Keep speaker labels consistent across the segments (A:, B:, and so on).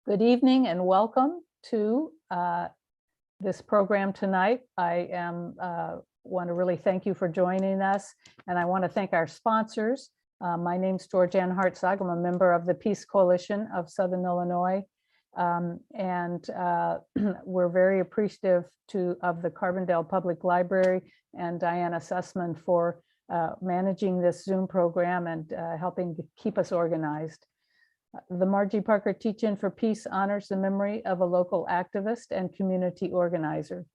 A: Good evening and welcome to this program tonight. I want to really thank you for joining us, and I want to thank our sponsors. My name's Georgianne Hartzog. I'm a member of the Peace Coalition of Southern Illinois, and we're very appreciative of the Carbondale Public Library and Diana Sussman for managing this Zoom program and helping to keep us organized. The Margie Parker Teach-In for Peace honors the memory of a local activist and community organizer.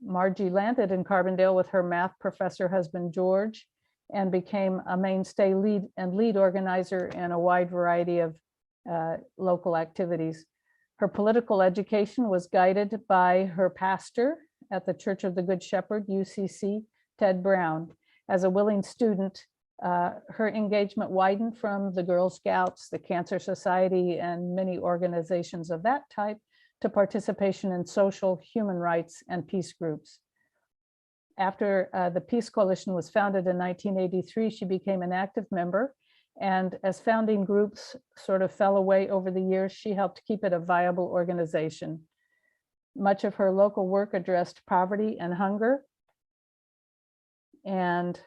A: Margie landed in Carbondale with her math professor husband, George, and became a mainstay lead organizer in a wide variety of local activities. Her political education was guided by her pastor at the Church of the Good Shepherd, UCC, Ted Brown. As a willing student, her engagement widened from the Girl Scouts, the Cancer Society, and many organizations of that type to participation in social, human rights, and peace groups. After the Peace Coalition was founded in 1983, she became an active member, and as founding groups sort of fell away over the years, she helped keep it a viable organization. Much of her local work addressed poverty and hunger, and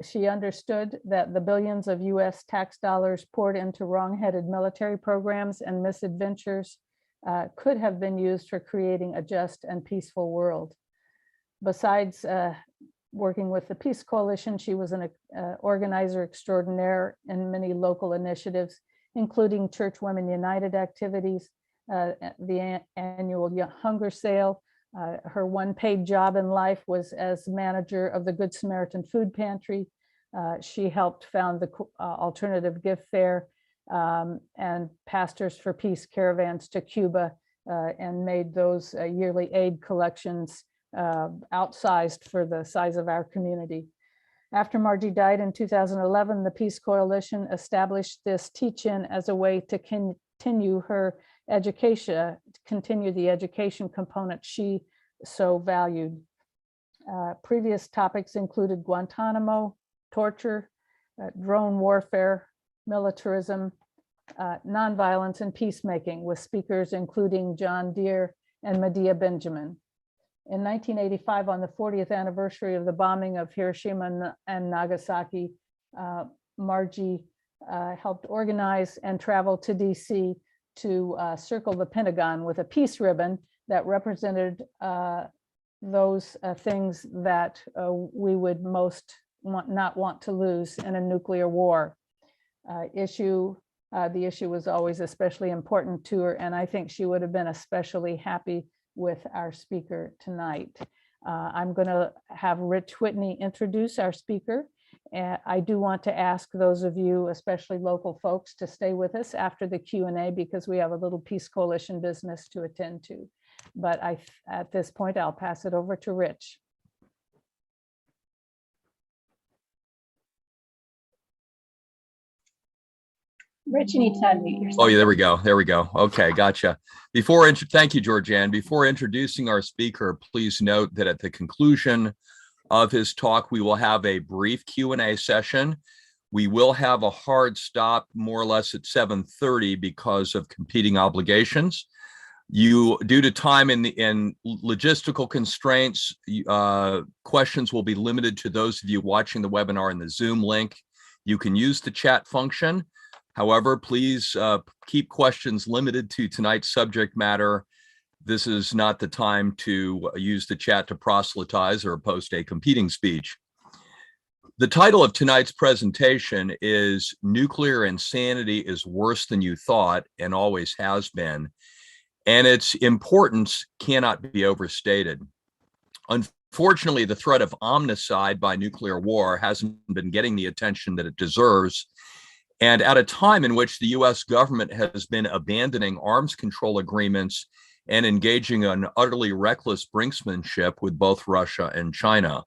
A: she understood that the billions of US tax dollars poured into wrong-headed military programs and misadventures could have been used for creating a just and peaceful world. Besides working with the Peace Coalition, she was an organizer extraordinaire in many local initiatives, including Church Women United activities, the annual hunger sale. Her one paid job in life was as manager of the Good Samaritan Food Pantry. She helped found the Alternative Gift Fair and Pastors for Peace caravans to Cuba and made those yearly aid collections outsized for the size of our community. After Margie died in 2011, the Peace Coalition established this teach-in as a way to continue her education, continue the education component she so valued. Previous topics included Guantanamo, torture, drone warfare, militarism, nonviolence, and peacemaking, with speakers including John Deere and Medea Benjamin. In 1985, on the 40th anniversary of the bombing of Hiroshima and Nagasaki, Margie helped organize and travel to DC to circle the Pentagon with a peace ribbon that represented those things that we would most not want to lose in a nuclear war. The issue was always especially important to her, and I think she would have been especially happy with our speaker tonight. I'm going to have Rich Whitney introduce our speaker. I do want to ask those of you, especially local folks, to stay with us after the Q&A because we have a little Peace Coalition business to attend to. But at this point, I'll pass it over to Rich.
B: Rich, you need to unmute yourself.
C: Oh, yeah, there we go. There we go. Okay, gotcha. Thank you, Georgianne. Before introducing our speaker, please note that at the conclusion of his talk, we will have a brief Q&A session. We will have a hard stop more or less at 7:30 because of competing obligations. Due to time and logistical constraints, questions will be limited to those of you watching the webinar in the Zoom link. You can use the chat function. However, please keep questions limited to tonight's subject matter. This is not the time to use the chat to proselytize or post a competing speech. The title of tonight's presentation is "Nuclear Insanity is Worse Than You Thought and Always Has Been," and its importance cannot be overstated. Unfortunately, the threat of omnicide by nuclear war hasn't been getting the attention that it deserves. And at a time in which the US government has been abandoning arms control agreements and engaging in utterly reckless brinksmanship with both Russia and China.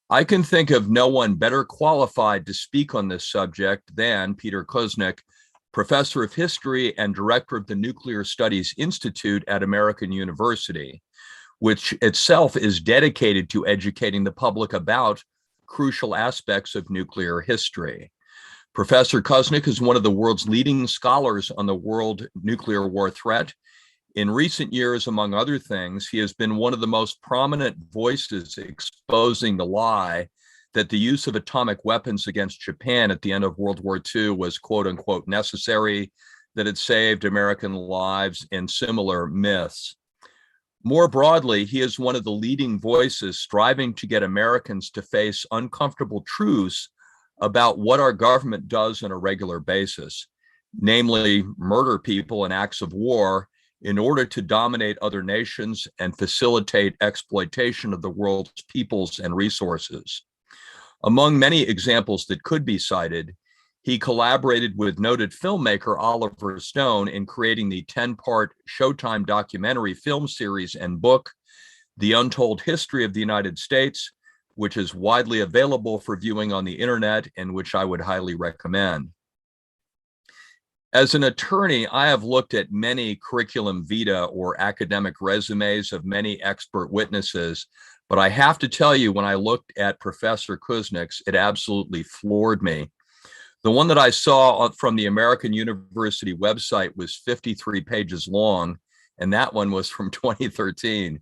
C: I can think of no one better qualified to speak on this subject than Peter Kuznick, professor of history and director of the Nuclear Studies Institute at American University, which itself is dedicated to educating the public about crucial aspects of nuclear history. Professor Kuznick is one of the world's leading scholars on the world nuclear war threat. In recent years, among other things, he has been one of the most prominent voices exposing the lie that the use of atomic weapons against Japan at the end of World War II was quote unquote necessary, that it saved American lives, and similar myths. More broadly, he is one of the leading voices striving to get Americans to face uncomfortable truths about what our government does on a regular basis, namely murder people in acts of war in order to dominate other nations and facilitate exploitation of the world's peoples and resources. Among many examples that could be cited, he collaborated with noted filmmaker Oliver Stone in creating the 10-part Showtime documentary film series and book, The Untold History of the United States, which is widely available for viewing on the internet and which I would highly recommend. As an attorney, I have looked at many curriculum vitae or academic resumes of many expert witnesses, but I have to tell you, when I looked at Professor Kuznick's, it absolutely floored me. The one that I saw from the American University website was 53 pages long, and that one was from 2013.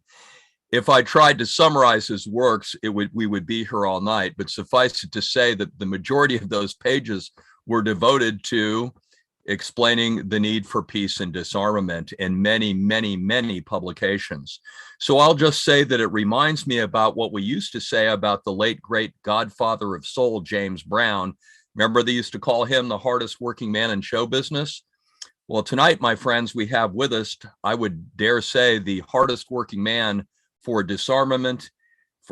C: If I tried to summarize his works, we would be here all night, but suffice it to say that the majority of those pages were devoted to explaining the need for peace and disarmament in many, many, many publications. So I'll just say that it reminds me about what we used to say about the late, great godfather of soul, James Brown. Remember, they used to call him the hardest working man in show business? Well, tonight, my friends, we have with us, I would dare say, the hardest working man for disarmament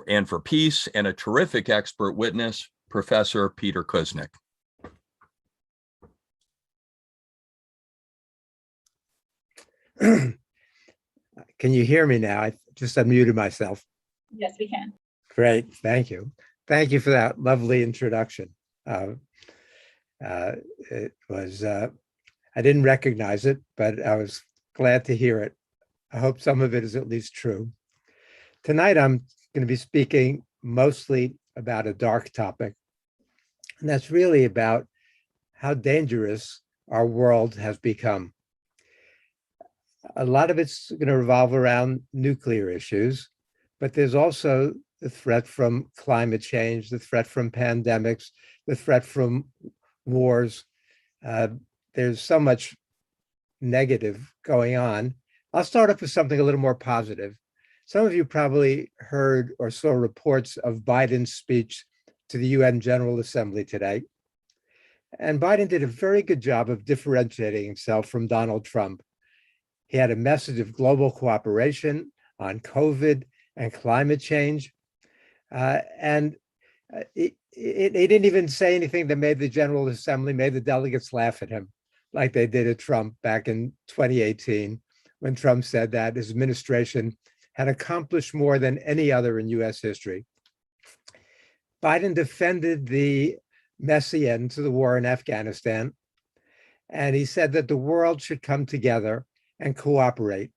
C: and for peace, and a terrific expert witness, Professor Peter Kuznick.
D: Can you hear me now? I just unmuted myself.
B: Yes, we can.
D: Great, thank you. Thank you for that lovely introduction. It was, I didn't recognize it, but I was glad to hear it. I hope some of it is at least true. Tonight, I'm going to be speaking mostly about a dark topic, and that's really about how dangerous our world has become. A lot of it's going to revolve around nuclear issues, but there's also the threat from climate change, the threat from pandemics, the threat from wars. There's so much negative going on. I'll start off with something a little more positive. Some of you probably heard or saw reports of Biden's speech to the UN General Assembly today. And Biden did a very good job of differentiating himself from Donald Trump. He had a message of global cooperation on COVID and climate change. He didn't even say anything that made the General Assembly, made the delegates laugh at him, like they did at Trump back in 2018, when Trump said that his administration had accomplished more than any other in US history. Biden defended the messy end to the war in Afghanistan, and he said that the world should come together and cooperate.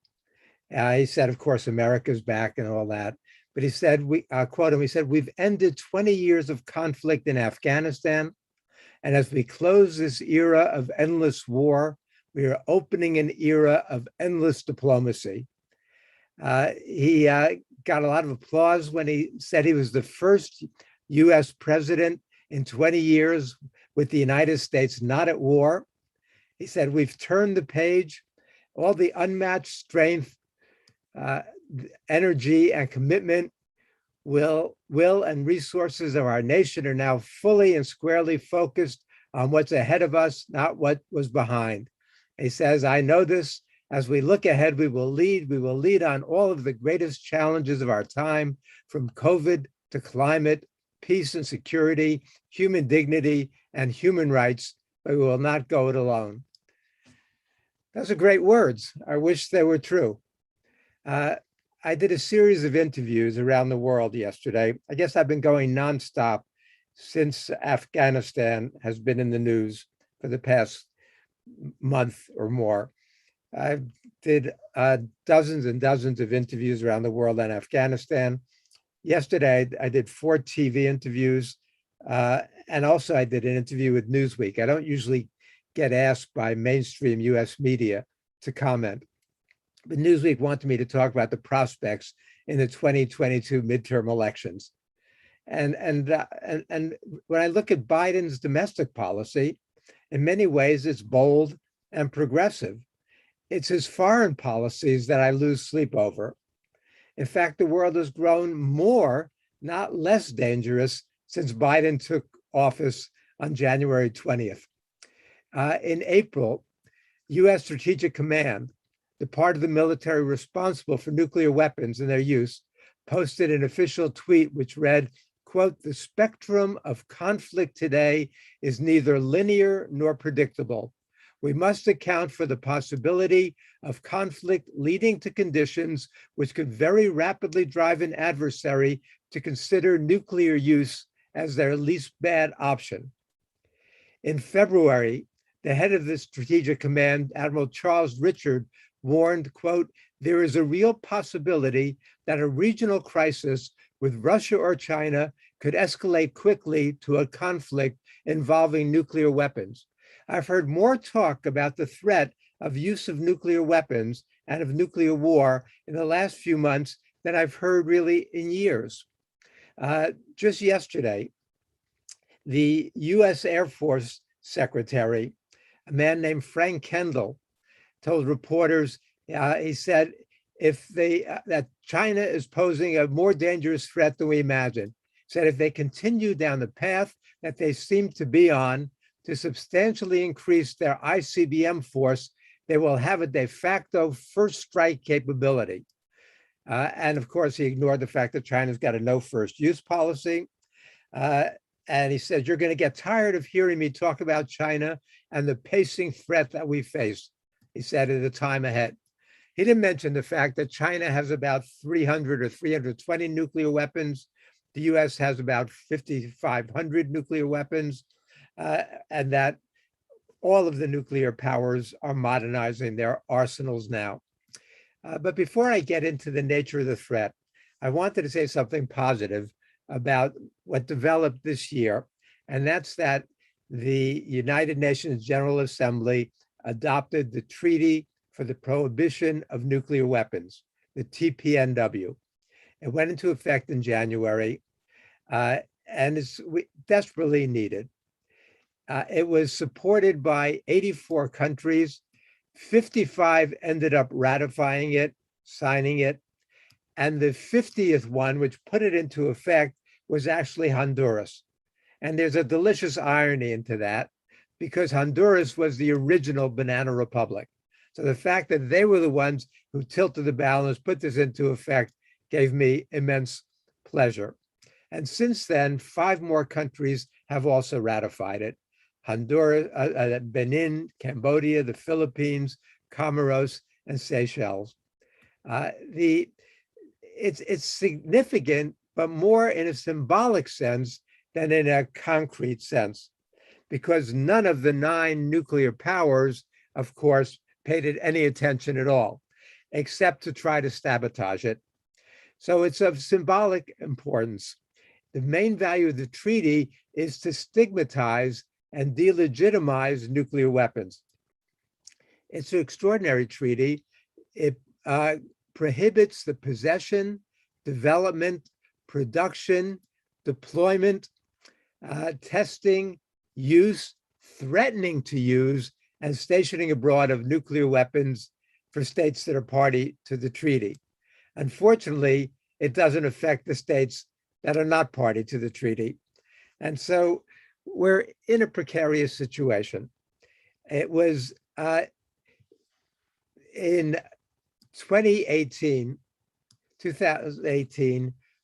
D: He said, of course, America's back and all that, but he said, quote him, he said, "We've ended 20 years of conflict in Afghanistan, and as we close this era of endless war, we are opening an era of endless diplomacy." He got a lot of applause when he said he was the first US president in 20 years with the United States not at war. He said, "We've turned the page. All the unmatched strength, energy, and commitment will and resources of our nation are now fully and squarely focused on what's ahead of us, not what was behind." He says, "I know this. As we look ahead, we will lead on all of the greatest challenges of our time, from COVID to climate, peace and security, human dignity, and human rights, but we will not go it alone." Those are great words. I wish they were true. I did a series of interviews around the world yesterday. I guess I've been going nonstop since Afghanistan has been in the news for the past month or more. I did dozens and dozens of interviews around the world on Afghanistan. Yesterday, I did 4 TV interviews And also I did an interview with Newsweek. I don't usually get asked by mainstream US media to comment, but Newsweek wanted me to talk about the prospects in the 2022 midterm elections. And when I look at Biden's domestic policy, in many ways it's bold and progressive. It's his foreign policies that I lose sleep over. In fact, the world has grown more, not less dangerous since Biden took office on January 20th. In April, US Strategic Command, the part of the military responsible for nuclear weapons and their use, posted an official tweet which read, quote, "The spectrum of conflict today is neither linear nor predictable. We must account for the possibility of conflict leading to conditions which could very rapidly drive an adversary to consider nuclear use as their least bad option." In February, the head of the Strategic Command, Admiral Charles Richard, warned, quote, "There is a real possibility that a regional crisis with Russia or China could escalate quickly to a conflict involving nuclear weapons. I've heard more talk about the threat of use of nuclear weapons and of nuclear war in the last few months than I've heard really in years." Just yesterday, the US Air Force Secretary, a man named Frank Kendall, told reporters, he said, that China is posing a more dangerous threat than we imagine. Said if they continue down the path that they seem to be on to substantially increase their ICBM force, they will have a de facto first strike capability. And of course, he ignored the fact that China's got a no first use policy. And he said, "You're going to get tired of hearing me talk about China and the pacing threat that we face," he said, "at a time ahead." He didn't mention the fact that China has about 300 or 320 nuclear weapons. The US has about 5,500 nuclear weapons, and that all of the nuclear powers are modernizing their arsenals now. But before I get into the nature of the threat, I wanted to say something positive about what developed this year, and that's that the United Nations General Assembly adopted the Treaty for the Prohibition of Nuclear Weapons, the TPNW. It went into effect in January, and it's desperately needed. It was supported by 84 countries. 55 ended up ratifying it, signing it. And the 50th one, which put it into effect, was actually Honduras. And there's a delicious irony into that, because Honduras was the original banana republic. So the fact that they were the ones who tilted the balance, put this into effect, gave me immense pleasure. And since then, 5 more countries have also ratified it: Honduras, Benin, Cambodia, the Philippines, Comoros, and Seychelles. It's significant, but more in a symbolic sense than in a concrete sense, because none of the 9 nuclear powers, of course, paid it any attention at all, except to try to sabotage it. So it's of symbolic importance. The main value of the treaty is to stigmatize and delegitimize nuclear weapons. It's an extraordinary treaty. It prohibits the possession, development, production, deployment, testing, use, threatening to use, and stationing abroad of nuclear weapons for states that are party to the treaty. Unfortunately, it doesn't affect the states that are not party to the treaty. And so we're in a precarious situation. It was in 2018,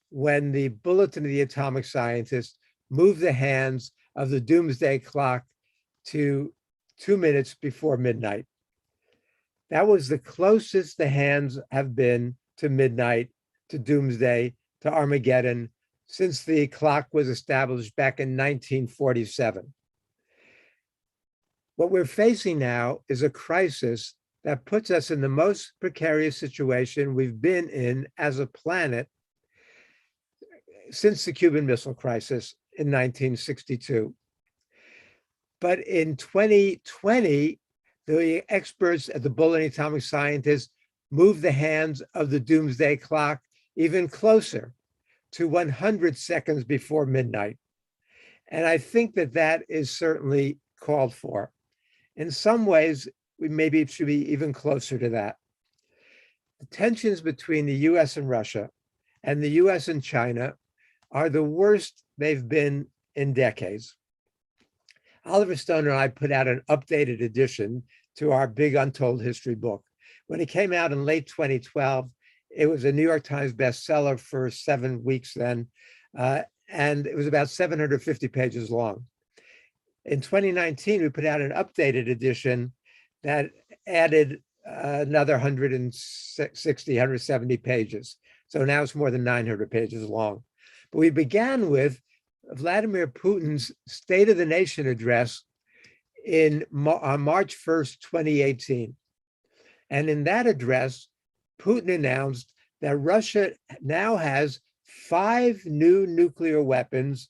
D: when the Bulletin of the Atomic Scientist moved the hands of the doomsday clock to 2 minutes before midnight. That was the closest the hands have been to midnight, to doomsday, to Armageddon, since the clock was established back in 1947. What we're facing now is a crisis that puts us in the most precarious situation we've been in as a planet since the Cuban Missile Crisis in 1962. But in 2020, the experts at the Bulletin of Atomic Scientists moved the hands of the doomsday clock even closer to 100 seconds before midnight. And I think that that is certainly called for. In some ways, maybe it should be even closer to that. The tensions between the US and Russia and the US and China are the worst they've been in decades. Oliver Stone and I put out an updated edition to our big Untold History book. When it came out in late 2012, it was a New York Times bestseller for 7 weeks then, and it was about 750 pages long. In 2019, we put out an updated edition that added another 160, 170 pages. So now it's more than 900 pages long. But we began with Vladimir Putin's State of the Nation address on March 1st, 2018. And in that address, Putin announced that Russia now has 5 new nuclear weapons,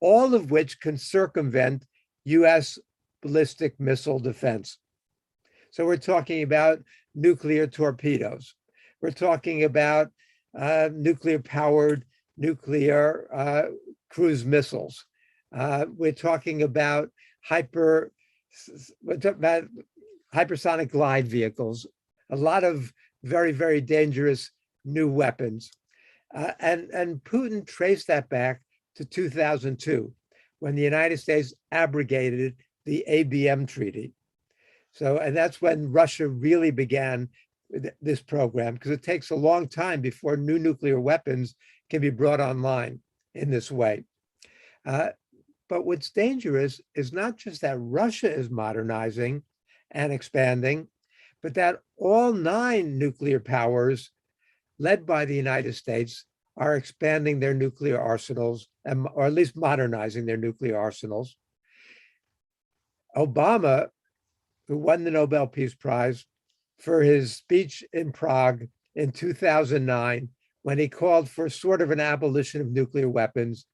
D: all of which can circumvent US ballistic missile defense. So we're talking about nuclear torpedoes. We're talking about nuclear-powered nuclear cruise missiles. We're talking about hypersonic glide vehicles, a lot of very, very dangerous new weapons. And Putin traced that back to 2002, when the United States abrogated the ABM treaty. So, and that's when Russia really began this program, because it takes a long time before new nuclear weapons can be brought online in this way. But what's dangerous is not just that Russia is modernizing and expanding, but that all 9 nuclear powers, led by the United States, are expanding their nuclear arsenals, or at least modernizing their nuclear arsenals. Obama, who won the Nobel Peace Prize for his speech in Prague in 2009, when he called for sort of an abolition of nuclear weapons,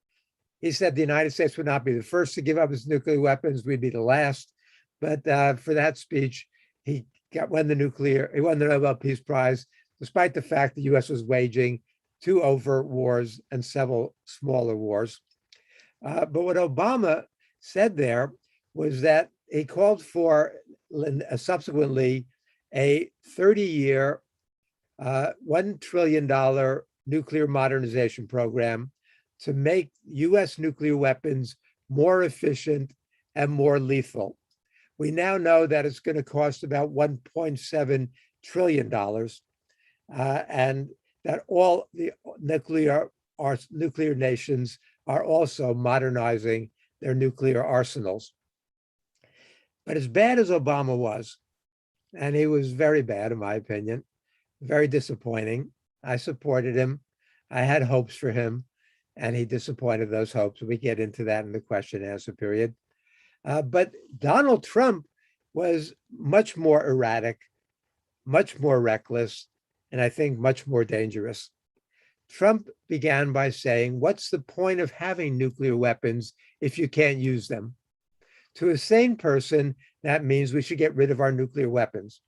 D: he said the United States would not be the first to give up its nuclear weapons, we'd be the last. But for that speech, he won the Nobel Peace Prize, despite the fact the US was waging 2 overt wars and several smaller wars. But what Obama said there was that he called for subsequently a 30-year, $1 trillion nuclear modernization program to make US nuclear weapons more efficient and more lethal. We now know that it's going to cost about $1.7 trillion, and that all the nuclear nations are also modernizing their nuclear arsenals. But as bad as Obama was, and he was very bad in my opinion, very disappointing. I supported him. I had hopes for him, and he disappointed those hopes. We get into that in the question and answer period. But Donald Trump was much more erratic, much more reckless, and I think much more dangerous. Trump began by saying, what's the point of having nuclear weapons if you can't use them? To a sane person, that means we should get rid of our nuclear weapons.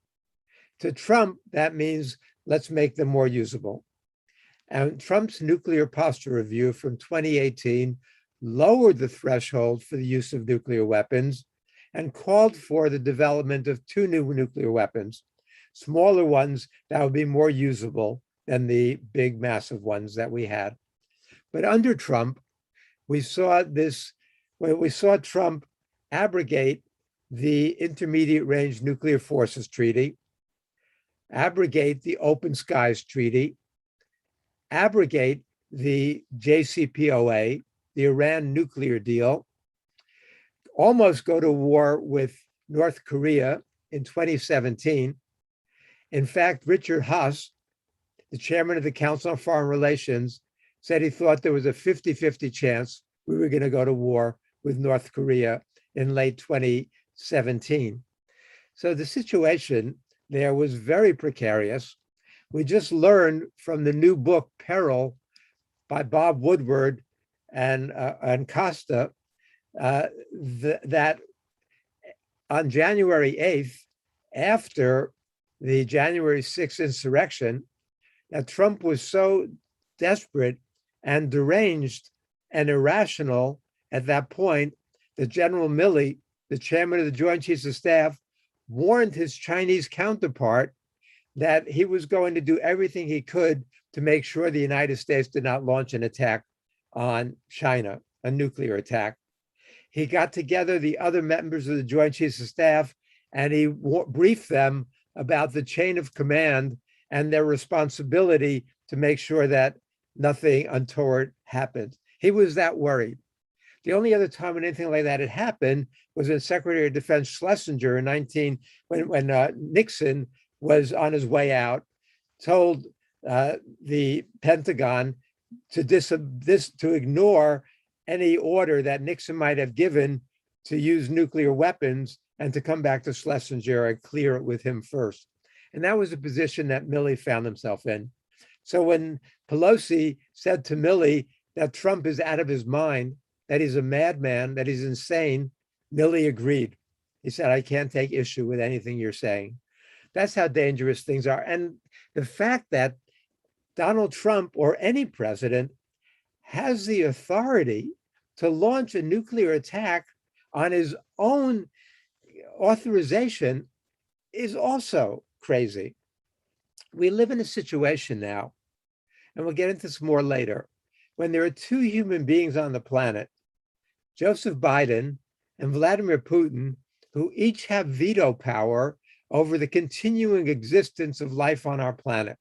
D: To Trump, that means let's make them more usable. And Trump's nuclear posture review from 2018 lowered the threshold for the use of nuclear weapons and called for the development of 2 new nuclear weapons, smaller ones that would be more usable than the big, massive ones that we had. But under Trump, we saw Trump abrogate the Intermediate Range Nuclear Forces Treaty, abrogate the Open Skies Treaty, abrogate the JCPOA, the Iran nuclear deal, almost go to war with North Korea in 2017. In fact, Richard Haass, the chairman of the Council on Foreign Relations, said he thought there was a 50-50 chance we were going to go to war with North Korea in late 2017. So the situation there was very precarious. We just learned from the new book, Peril, by Bob Woodward, and Costa, that on January 8th, after the January 6th insurrection, that Trump was so desperate and deranged and irrational at that point that General Milley, the chairman of the Joint Chiefs of Staff, warned his Chinese counterpart that he was going to do everything he could to make sure the United States did not launch an attack on China, a nuclear attack. He got together the other members of the Joint Chiefs of Staff and he briefed them about the chain of command and their responsibility to make sure that nothing untoward happened. He was that worried. The only other time when anything like that had happened was when Secretary of Defense Schlesinger when Nixon was on his way out, told the Pentagon to ignore any order that Nixon might have given to use nuclear weapons and to come back to Schlesinger and clear it with him first. And that was a position that Milley found himself in. So when Pelosi said to Milley that Trump is out of his mind, that he's a madman, that he's insane, Milley agreed. He said, I can't take issue with anything you're saying. That's how dangerous things are. And the fact that Donald Trump or any president has the authority to launch a nuclear attack on his own authorization is also crazy. We live in a situation now, and we'll get into this more later, when there are two human beings on the planet, Joseph Biden and Vladimir Putin, who each have veto power over the continuing existence of life on our planet.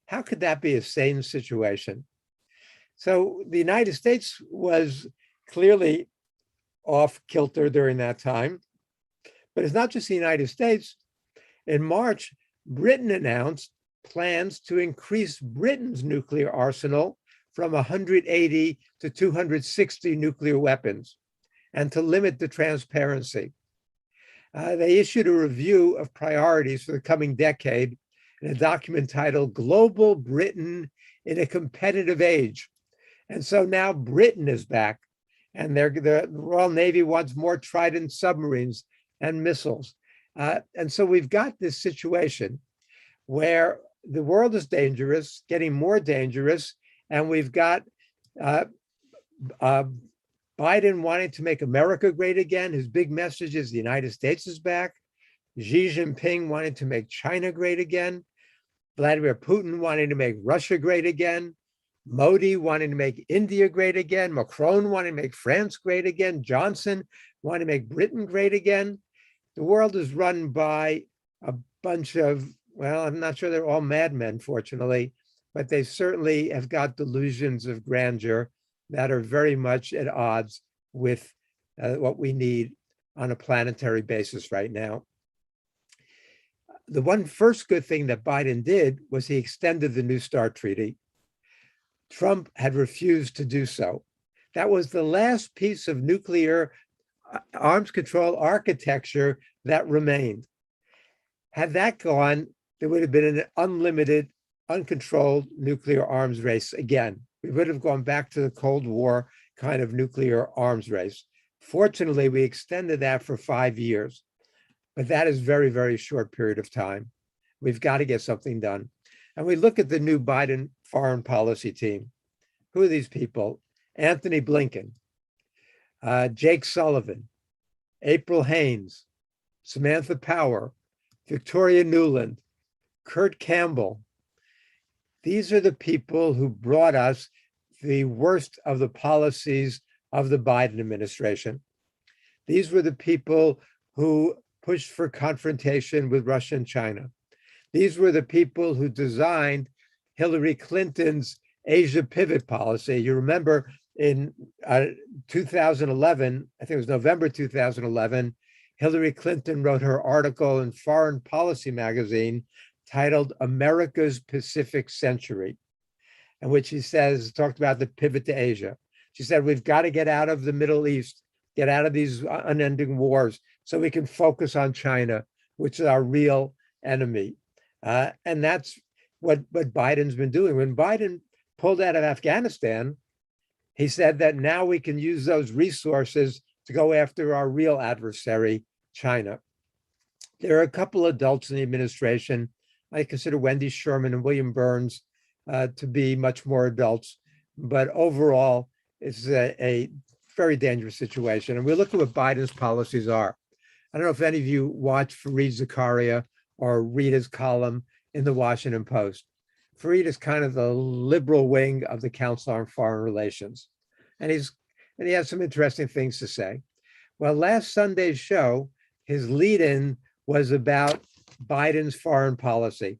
D: How could that be a sane situation? So the United States was clearly off kilter during that time, but it's not just the United States. In March, Britain announced plans to increase Britain's nuclear arsenal from 180 to 260 nuclear weapons and to limit the transparency. They issued a review of priorities for the coming decade in a document titled Global Britain in a Competitive Age. And so now Britain is back, and the Royal Navy wants more Trident submarines and missiles. And so we've got this situation where the world is dangerous, getting more dangerous, and we've got Biden wanting to make America great again. His big message is the United States is back. Xi Jinping wanting to make China great again. Vladimir Putin wanting to make Russia great again. Modi wanting to make India great again. Macron wanting to make France great again. Johnson wanting to make Britain great again. The world is run by a bunch of, well, I'm not sure they're all madmen, fortunately, but they certainly have got delusions of grandeur that are very much at odds with what we need on a planetary basis right now. The one first good thing that Biden did was he extended the New START treaty. Trump had refused to do so. That was the last piece of nuclear arms control architecture that remained. Had that gone, there would have been an unlimited, uncontrolled nuclear arms race again. We would have gone back to the Cold War kind of nuclear arms race. Fortunately, we extended that for 5 years, but that is very, very short period of time. We've got to get something done. And we look at the new Biden foreign policy team. Who are these people? Anthony Blinken, Jake Sullivan, April Haynes, Samantha Power, Victoria Nuland, Kurt Campbell. These are the people who brought us the worst of the policies of the Biden administration. These were the people who pushed for confrontation with Russia and China. These were the people who designed Hillary Clinton's Asia pivot policy. You remember in 2011, I think it was November 2011, Hillary Clinton wrote her article in Foreign Policy magazine titled America's Pacific Century, in which she talked about the pivot to Asia. She said, we've got to get out of the Middle East, get out of these unending wars so we can focus on China, which is our real enemy. And that's what Biden's been doing. When Biden pulled out of Afghanistan, He said that now we can use those resources to go after our real adversary, China. There are a couple adults in the administration. I consider Wendy Sherman and William Burns to be much more adults, but overall, it's a very dangerous situation. And we look at what Biden's policies are. I don't know if any of you watch Fareed Zakaria or read his column in the Washington Post. Fareed is kind of the liberal wing of the Council on Foreign Relations. And he has some interesting things to say. Well, last Sunday's show, his lead-in was about Biden's foreign policy.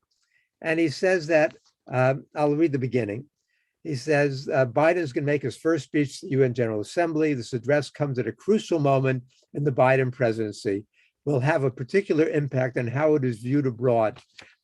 D: And he says that, I'll read the beginning. He says, Biden's going to make his first speech to the UN General Assembly. This address comes at a crucial moment in the Biden presidency. Will have a particular impact on how it is viewed abroad.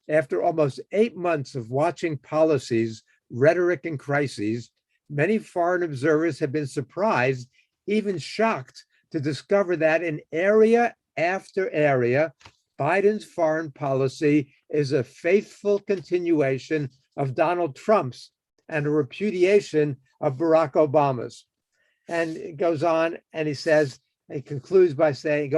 D: After almost 8 months of watching policies, rhetoric, and crises, many foreign observers have been surprised, even shocked, to discover that in area after area, Biden's foreign policy is a faithful continuation of Donald Trump's and a repudiation of Barack Obama's. And it goes on, and he concludes by saying,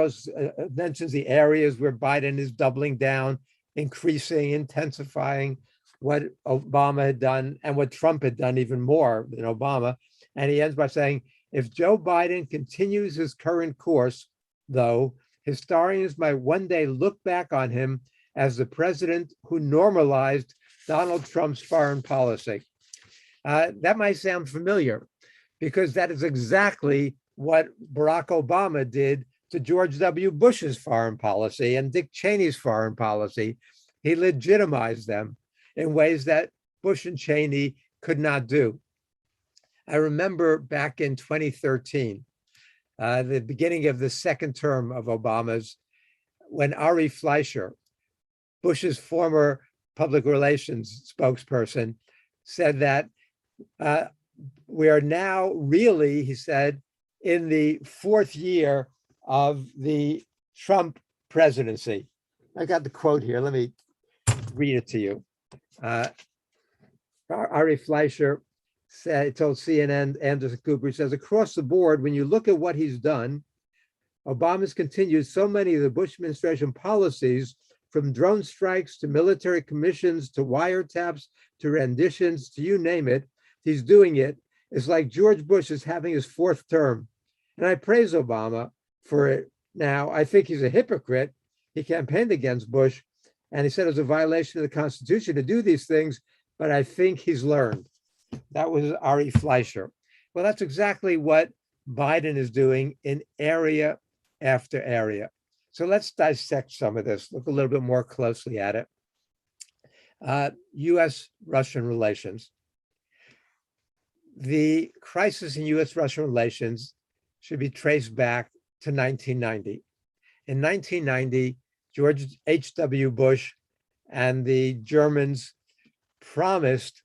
D: mentions the areas where Biden is doubling down, increasing, intensifying what Obama had done and what Trump had done even more than Obama. And he ends by saying, if Joe Biden continues his current course, though, historians might one day look back on him as the president who normalized Donald Trump's foreign policy. That might sound familiar because that is exactly what Barack Obama did to George W. Bush's foreign policy and Dick Cheney's foreign policy. He legitimized them in ways that Bush and Cheney could not do. I remember back in 2013, the beginning of the second term of Obama's, when Ari Fleischer, Bush's former public relations spokesperson, said that we are now really, he said, in the fourth year of the Trump presidency. I got the quote here. Let me read it to you. Ari Fleischer told CNN, Anderson Cooper, he says, across the board, when you look at what he's done, Obama's continued so many of the Bush administration policies, from drone strikes to military commissions to wiretaps to renditions to you name it, he's doing it. It's like George Bush is having his fourth term. And I praise Obama for it now. I think he's a hypocrite. He campaigned against Bush, and he said it was a violation of the Constitution to do these things, but I think he's learned. That was Ari Fleischer. Well, that's exactly what Biden is doing in area after area. So let's dissect some of this, look a little bit more closely at it. U.S.-Russian relations. The crisis in U.S.-Russian relations should be traced back to 1990. In 1990, George H.W. Bush and the Germans promised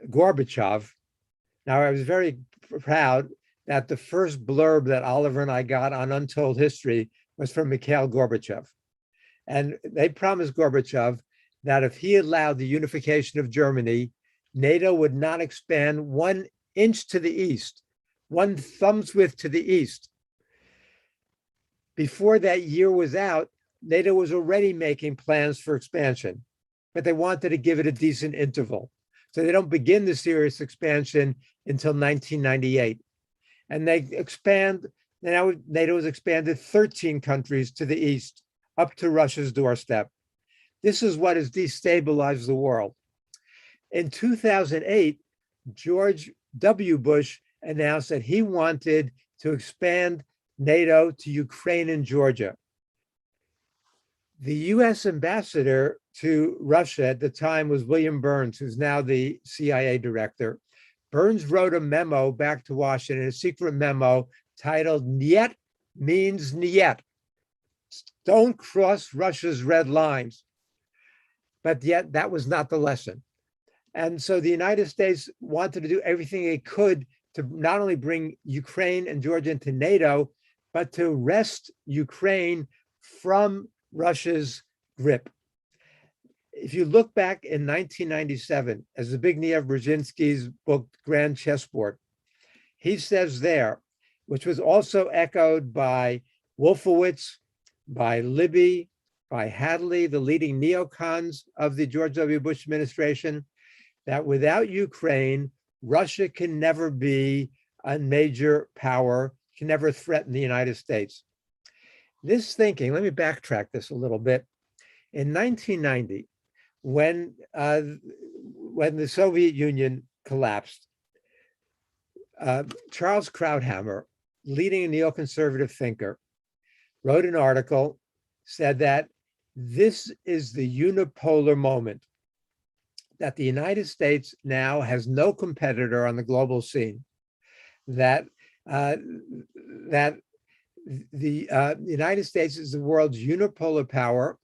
D: Gorbachev. Now, I was very proud that the first blurb that Oliver and I got on Untold History was from Mikhail Gorbachev. And they promised Gorbachev that if he allowed the unification of Germany, NATO would not expand 1 inch to the east, 1 thumb's width to the east. Before that year was out, NATO was already making plans for expansion, but they wanted to give it a decent interval. So they don't begin the serious expansion until 1998. And they expand, now NATO has expanded 13 countries to the east, up to Russia's doorstep. This is what has destabilized the world. In 2008, George W. Bush announced that he wanted to expand NATO to Ukraine and Georgia. The US ambassador to Russia at the time was William Burns, who's now the CIA director. Burns wrote a memo back to Washington, a secret memo titled "Niet means Niet." Don't cross Russia's red lines. But yet that was not the lesson. And so the United States wanted to do everything it could to not only bring Ukraine and Georgia into NATO, but to wrest Ukraine from Russia's grip. If you look back in 1997, as Zbigniew Brzezinski's book, Grand Chessboard, he says there, which was also echoed by Wolfowitz, by Libby, by Hadley, the leading neocons of the George W. Bush administration, that without Ukraine, Russia can never be a major power, can never threaten the United States. This thinking, let me backtrack this a little bit. In 1990, when the Soviet Union collapsed, Charles Krauthammer, leading neoconservative thinker, wrote an article, said that this is the unipolar moment, that the United States now has no competitor on the global scene, that the United States is the world's unipolar power,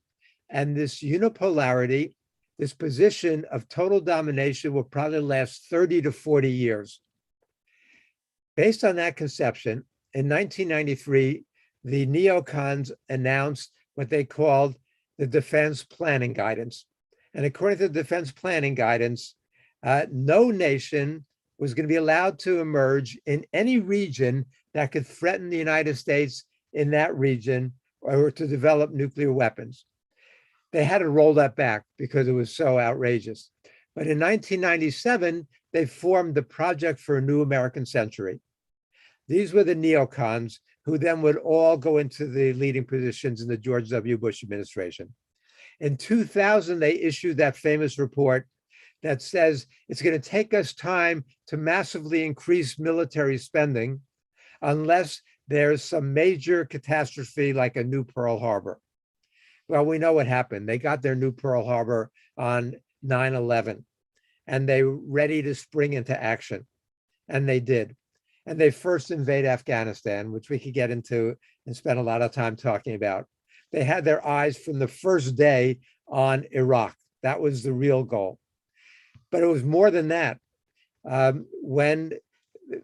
D: and this unipolarity, this position of total domination will probably last 30 to 40 years. Based on that conception, in 1993, the neocons announced what they called the Defense Planning Guidance. And according to the Defense Planning Guidance, no nation was going to be allowed to emerge in any region that could threaten the United States in that region or to develop nuclear weapons. They had to roll that back because it was so outrageous. But in 1997, they formed the Project for a New American Century. These were the neocons who then would all go into the leading positions in the George W. Bush administration. In 2000, they issued that famous report that says it's going to take us time to massively increase military spending unless there's some major catastrophe like a new Pearl Harbor. Well, we know what happened. They got their new Pearl Harbor on 9/11, and they were ready to spring into action, and they did. And they first invade Afghanistan, which we could get into and spend a lot of time talking about. They had their eyes from the first day on Iraq. That was the real goal. But it was more than that. When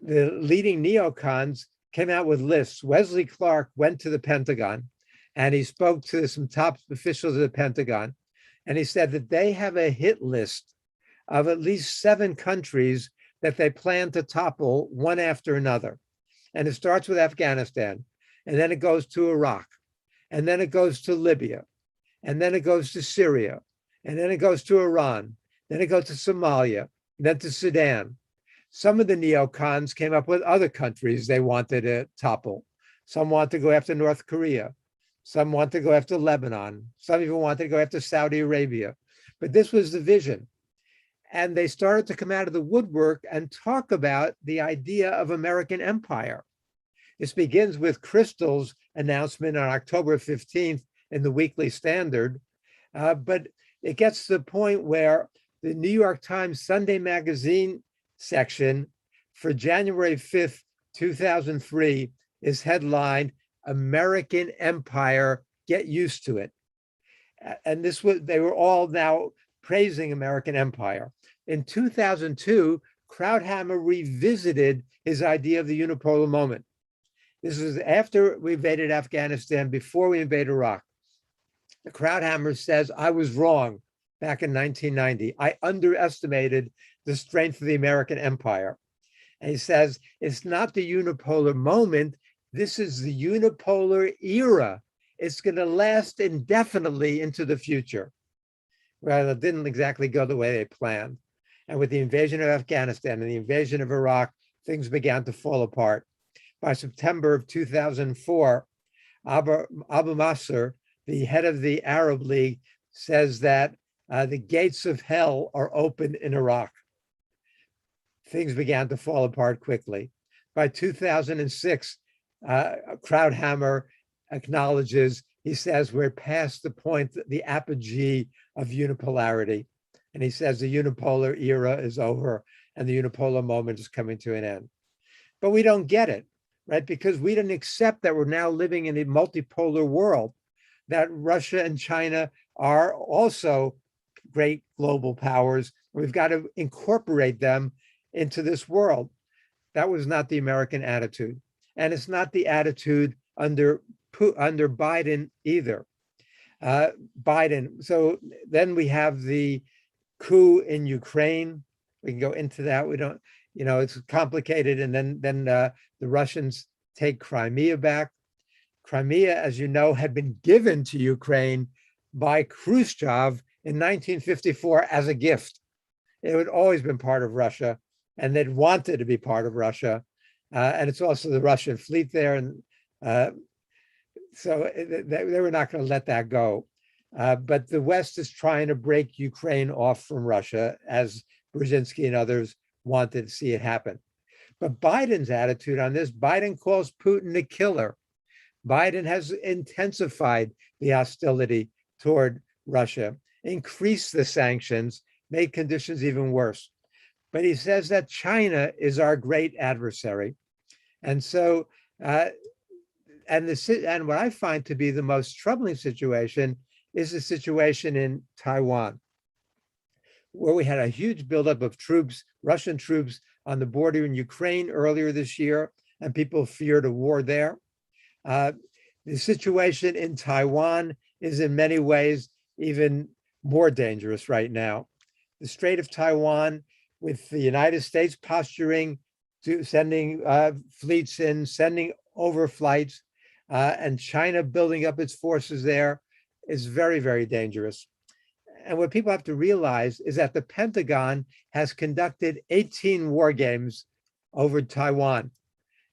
D: the leading neocons came out with lists, Wesley Clark went to the Pentagon and he spoke to some top officials of the Pentagon. And he said that they have a hit list of at least 7 countries that they plan to topple one after another. And it starts with Afghanistan, and then it goes to Iraq, and then it goes to Libya, and then it goes to Syria, and then it goes to Iran, then it goes to Somalia, and then to Sudan. Some of the neocons came up with other countries they wanted to topple. Some want to go after North Korea. Some want to go after Lebanon. Some even wanted to go after Saudi Arabia. But this was the vision. And they started to come out of the woodwork and talk about the idea of American empire. This begins with Crystal's announcement on October 15th in the Weekly Standard, but it gets to the point where the New York Times Sunday Magazine section for January 5th, 2003 is headlined, American Empire, Get Used to It. And they were all now praising American empire. In 2002, Krauthammer revisited his idea of the unipolar moment. This is after we invaded Afghanistan, before we invaded Iraq. Krauthammer says, I was wrong back in 1990. I underestimated the strength of the American empire. And he says, it's not the unipolar moment, this is the unipolar era. It's going to last indefinitely into the future. Well, it didn't exactly go the way they planned. And with the invasion of Afghanistan and the invasion of Iraq, things began to fall apart. By September of 2004, Abu Mansur, the head of the Arab League, says that the gates of hell are open in Iraq. Things began to fall apart quickly. By 2006, Krauthammer acknowledges, he says, we're past the point, the apogee of unipolarity. And he says the unipolar era is over and the unipolar moment is coming to an end. But we don't get it, right? Because we didn't accept that we're now living in a multipolar world, that Russia and China are also great global powers. We've got to incorporate them into this world. That was not the American attitude. And it's not the attitude under Biden either. So then we have the coup in Ukraine. We can go into that. it's complicated. And then the Russians take Crimea back. Crimea, as you know, had been given to Ukraine by Khrushchev in 1954 as a gift. It had always been part of Russia, and they'd wanted to be part of Russia. And it's also the Russian fleet there. And so they were not going to let that go. But the West is trying to break Ukraine off from Russia, as Brzezinski and others wanted to see it happen. But Biden's attitude on this, Biden calls Putin a killer. Biden has intensified the hostility toward Russia, increased the sanctions, made conditions even worse. But he says that China is our great adversary. And so, and what I find to be the most troubling situation is the situation in Taiwan, where we had a huge buildup of troops, Russian troops, on the border in Ukraine earlier this year, and people feared a war there. The situation in Taiwan is in many ways even more dangerous right now. The Strait of Taiwan, with the United States posturing to sending fleets in, sending overflights, and China building up its forces there, is very, very dangerous. And what people have to realize is that the Pentagon has conducted 18 war games over Taiwan.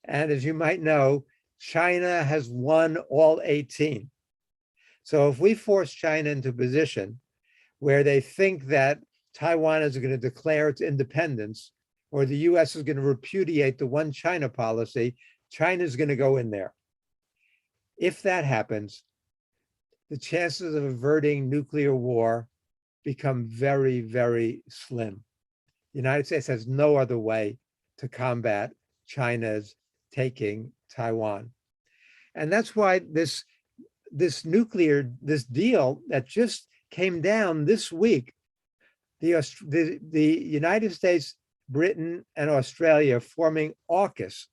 D: And as you might know, China has won all 18. So if we force China into a position where they think that Taiwan is going to declare its independence, or the US is going to repudiate the one China policy, China is going to go in there. If that happens, the chances of averting nuclear war become very, very slim. The United States has no other way to combat China's taking Taiwan. And that's why this deal that just came down this week, the United States, Britain, and Australia forming AUKUS,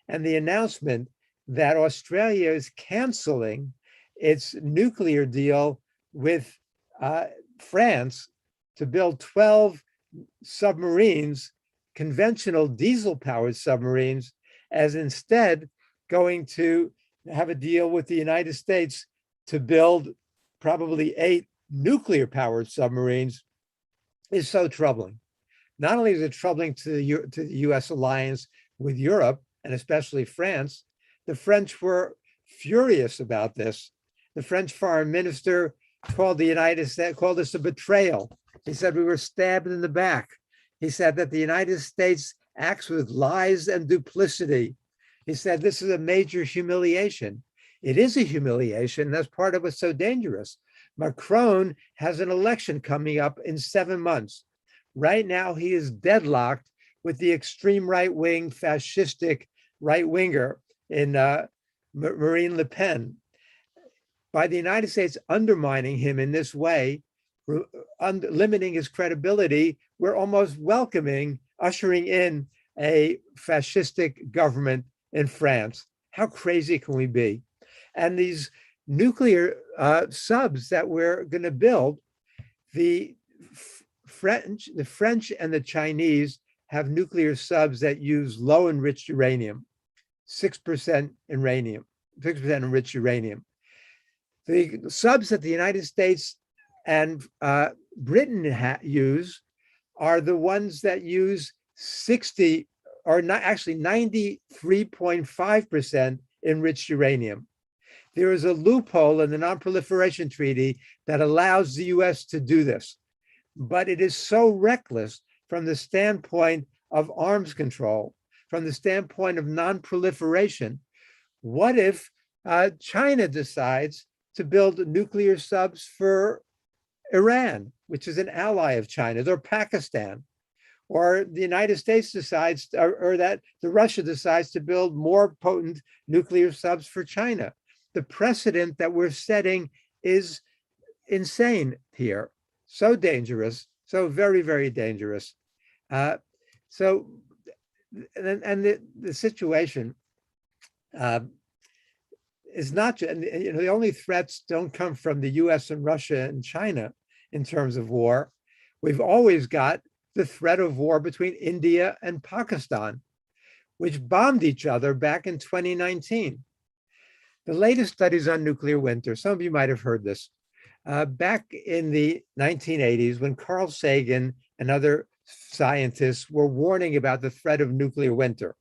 D: and the announcement that Australia is canceling its nuclear deal with France to build 12 submarines, conventional diesel-powered submarines, as instead going to have a deal with the United States to build probably 8 nuclear-powered submarines, is so troubling. Not only is it troubling to the US alliance with Europe, and especially France, the French were furious about this. The French foreign minister called the United States, called this a betrayal. He said we were stabbed in the back. He said that the United States acts with lies and duplicity. He said this is a major humiliation. It is a humiliation. That's part of what's so dangerous. Macron has an election coming up in 7 months. Right now, he is deadlocked with the extreme right-wing, fascistic right-winger in Marine Le Pen. By the United States undermining him in this way, limiting his credibility, we're almost ushering in a fascistic government in France. How crazy can we be? And these nuclear subs that we're going to build, the French and the Chinese have nuclear subs that use low enriched uranium, 6% enriched uranium. The subs that the United States and Britain use are the ones that use 60 or not actually 93.5% enriched uranium. There is a loophole in the Non-Proliferation Treaty that allows the US to do this, but it is so reckless from the standpoint of arms control, from the standpoint of non-proliferation. What if China decides to build nuclear subs for Iran, which is an ally of China's, or Pakistan, or the United States decides, or that the Russia decides to build more potent nuclear subs for China? The precedent that we're setting is insane here. So dangerous, so very, very dangerous. The situation is not, the only threats don't come from the US and Russia and China in terms of war. We've always got the threat of war between India and Pakistan, which bombed each other back in 2019. The latest studies on nuclear winter, some of you might have heard this, back in the 1980s when Carl Sagan and other scientists were warning about the threat of nuclear winter.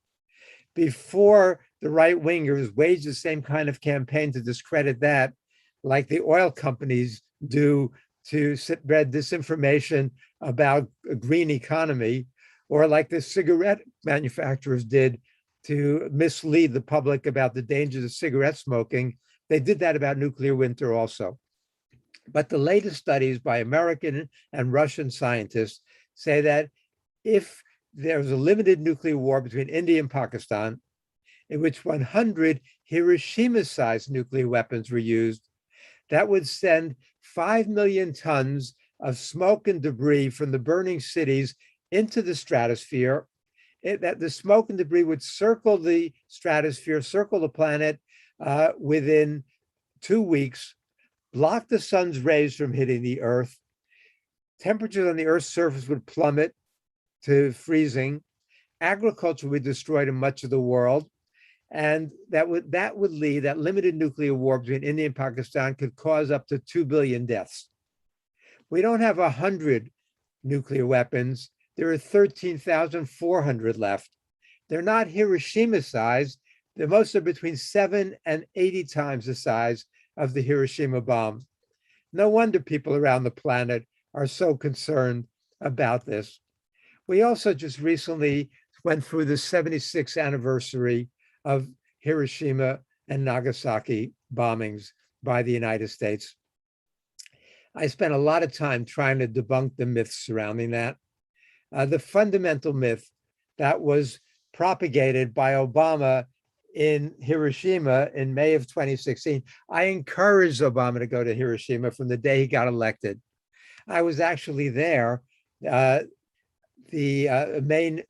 D: Before the right-wingers waged the same kind of campaign to discredit that, like the oil companies do to spread disinformation about a green economy, or like the cigarette manufacturers did to mislead the public about the dangers of cigarette smoking. They did that about nuclear winter also. But the latest studies by American and Russian scientists say that if there's a limited nuclear war between India and Pakistan, in which 100 Hiroshima-sized nuclear weapons were used, that would send 5 million tons of smoke and debris from the burning cities into the stratosphere. That the smoke and debris would circle the stratosphere, circle the planet within 2 weeks, block the sun's rays from hitting the Earth. Temperatures on the Earth's surface would plummet to freezing. Agriculture would be destroyed in much of the world. And that would lead, that limited nuclear war between India and Pakistan could cause up to 2 billion deaths. We don't have 100 nuclear weapons. There are 13,400 left. They're not Hiroshima size. They're most are between 7 and 80 times the size of the Hiroshima bomb. No wonder people around the planet are so concerned about this. We also just recently went through the 76th anniversary of Hiroshima and Nagasaki bombings by the United States. I spent a lot of time trying to debunk the myths surrounding that. The fundamental myth that was propagated by Obama in Hiroshima in May of 2016. I encouraged Obama to go to Hiroshima from the day he got elected. I was actually there. The main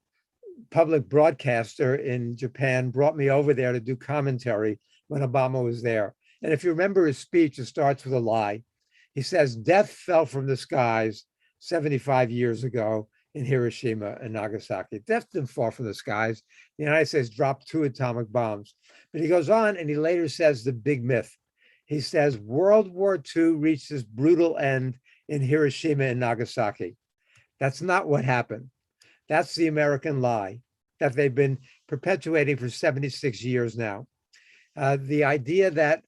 D: public broadcaster in Japan brought me over there to do commentary when Obama was there. And if you remember his speech, it starts with a lie. He says, death fell from the skies 75 years ago in Hiroshima and Nagasaki. Death didn't fall from the skies. The United States dropped 2 atomic bombs. But he goes on and he later says the big myth. He says World War II reached its brutal end in Hiroshima and Nagasaki. That's not what happened. That's the American lie that they've been perpetuating for 76 years now. The idea that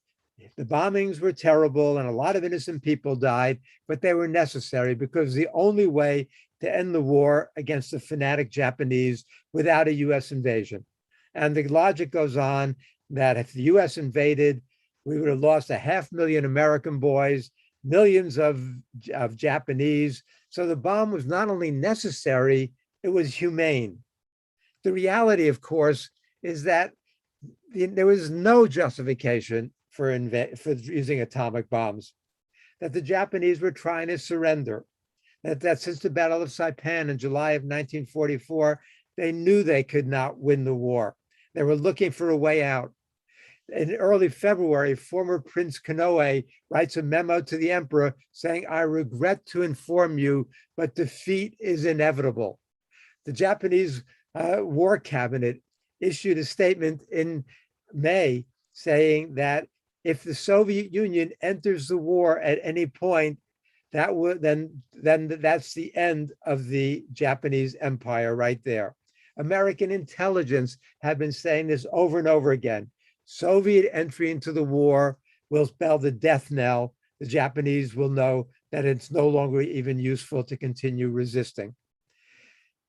D: the bombings were terrible and a lot of innocent people died, but they were necessary because the only way to end the war against the fanatic Japanese without a US invasion. And the logic goes on that if the US invaded, we would have lost 500,000 American boys, millions of Japanese. So the bomb was not only necessary, it was humane. The reality, of course, is that there was no justification for using atomic bombs, that the Japanese were trying to surrender, that since the Battle of Saipan in July of 1944, they knew they could not win the war. They were looking for a way out. In early February, former Prince Konoe writes a memo to the emperor saying, I regret to inform you, but defeat is inevitable. The Japanese war cabinet issued a statement in May saying that if the Soviet Union enters the war at any point, that would then that's the end of the Japanese empire right there. American intelligence have been saying this over and over again. Soviet entry into the war will spell the death knell. The Japanese will know that it's no longer even useful to continue resisting.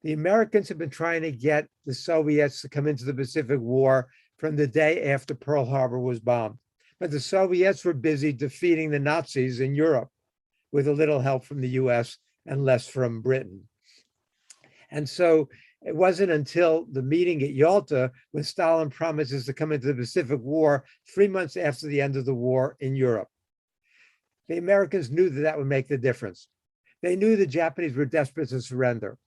D: The Americans have been trying to get the Soviets to come into the Pacific War from the day after Pearl Harbor was bombed. But the Soviets were busy defeating the Nazis in Europe with a little help from the US and less from Britain. And so it wasn't until the meeting at Yalta when Stalin promises to come into the Pacific War 3 months after the end of the war in Europe. The Americans knew that that would make the difference. They knew the Japanese were desperate to surrender.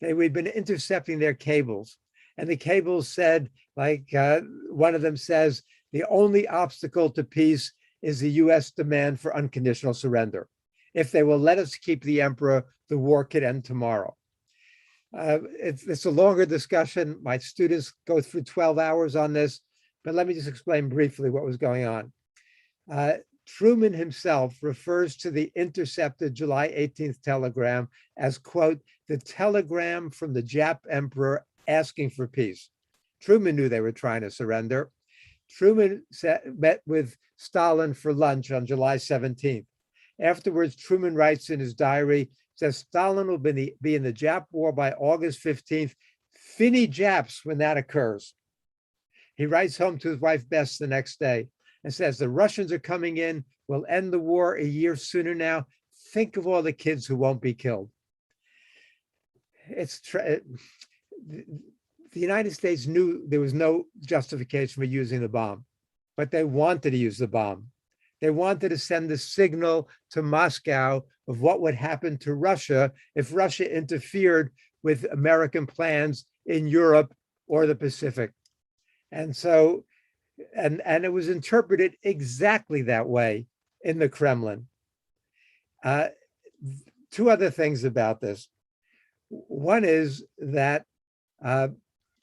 D: We'd been intercepting their cables. And the cables said, like one of them says, the only obstacle to peace is the US demand for unconditional surrender. If they will let us keep the emperor, the war could end tomorrow. It's a longer discussion. My students go through 12 hours on this, but let me just explain briefly what was going on. Truman himself refers to the intercepted July 18th telegram as, quote, the telegram from the Jap emperor asking for peace. Truman knew they were trying to surrender. Truman met with Stalin for lunch on July 17th. Afterwards, Truman writes in his diary, says Stalin will be in the Jap war by August 15th. Finny Japs when that occurs. He writes home to his wife Bess the next day and says the Russians are coming in. We'll end the war a year sooner now. Think of all the kids who won't be killed. The United States knew there was no justification for using the bomb, but they wanted to use the bomb. They wanted to send the signal to Moscow of what would happen to Russia if Russia interfered with American plans in Europe or the Pacific. And so, and it was interpreted exactly that way in the Kremlin. Two other things about this. One is that, well,